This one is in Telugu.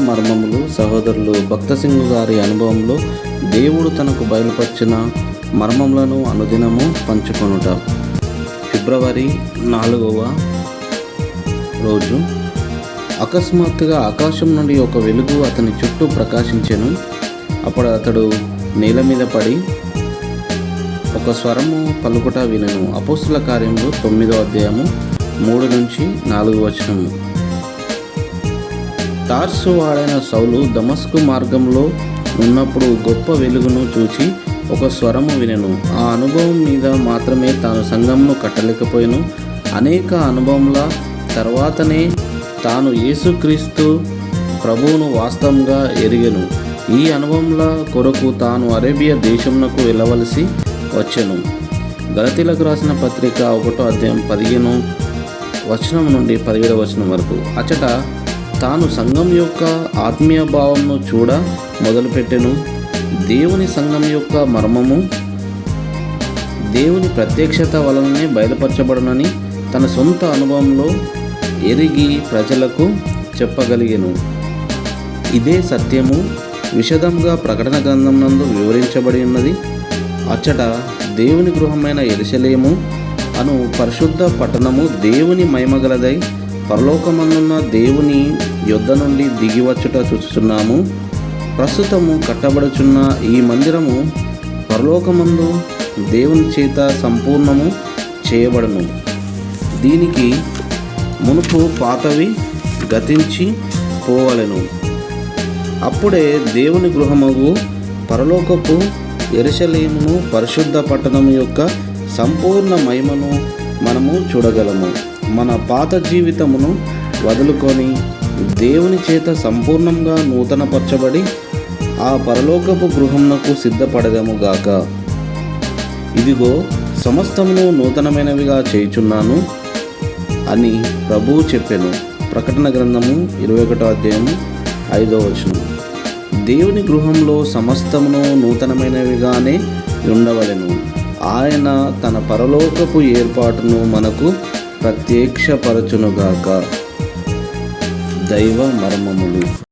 మర్మములు సహోదరులు భక్త సింగ్ గారి అనుభవంలో దేవుడు తనకు బయలుపరిచిన మర్మములను అనుదినము పంచుకొనుట. ఫిబ్రవరి 4వ రోజు. అకస్మాత్తుగా ఆకాశం నుండి ఒక వెలుగు అతని చుట్టూ ప్రకాశించెను. అప్పుడు అతడు నేల మీద పడి ఒక స్వరము పలుకుట వినెను. అపోస్తుల కార్యములు 9వ అధ్యాయము 3-4 వచనము. తార్సు వాడైన సౌలు దమస్కు మార్గంలో ఉన్నప్పుడు గొప్ప వెలుగును చూచి ఒక స్వరము వినెను. ఆ అనుభవం మీద మాత్రమే తాను సంఘమును కట్టలేకపోయాను. అనేక అనుభవముల తర్వాతనే తాను యేసుక్రీస్తు ప్రభువును వాస్తవంగా ఎరిగెను. ఈ అనుభవముల కొరకు తాను అరేబియా దేశమునకు వెళ్ళవలసి వచ్చెను. గలతీలకు రాసిన పత్రిక 1వ అధ్యాయం 15వ వచనం నుండి 17వ వచనం వరకు. అచట తాను సంఘం యొక్క ఆత్మీయ భావంను చూడ మొదలుపెట్టెను. దేవుని సంఘం యొక్క మర్మము దేవుని ప్రత్యక్షత వలననే బయలుపరచబడునని తన సొంత అనుభవంలో ఎరిగి ప్రజలకు చెప్పగలిగెను. ఇదే సత్యము విశదంగా ప్రకటన గ్రంథం నందు వివరించబడి ఉన్నది. అచ్చట దేవుని గృహమైన యెరూషలేము అను పరిశుద్ధ పట్టణము దేవుని మహిమగలదై పరలోకమందున్న దేవుని యొద్ద నుండి దిగివచ్చుట చూస్తున్నాము. ప్రస్తుతము కట్టబడుచున్న ఈ మందిరము పరలోకమందు దేవుని చేత సంపూర్ణము చేయబడును. దీనికి మునుపు పాతవి గతించి పోవలెను. అప్పుడే దేవుని గృహమగు పరలోకపు యెరూషలేమును పరిశుద్ధ పట్టణము యొక్క సంపూర్ణ మహిమను మనము చూడగలము. మన పాత జీవితమును వదులుకొని దేవుని చేత సంపూర్ణంగా నూతనపరచబడి ఆ పరలోకపు గృహమునకు సిద్ధపడదము గాక. ఇదిగో సమస్తమును నూతనమైనవిగా చేయుచున్నాను అని ప్రభువు చెప్పెను. ప్రకటన గ్రంథము 21వ అధ్యాయము 5వ వచనం. దేవుని గృహంలో సమస్తమును నూతనమైనవిగానే ఉండవలెను. ఆయన తన పరలోకపు ఏర్పాటును మనకు ప్రత్యక్షపరచునుగాక. దైవ మర్మములు.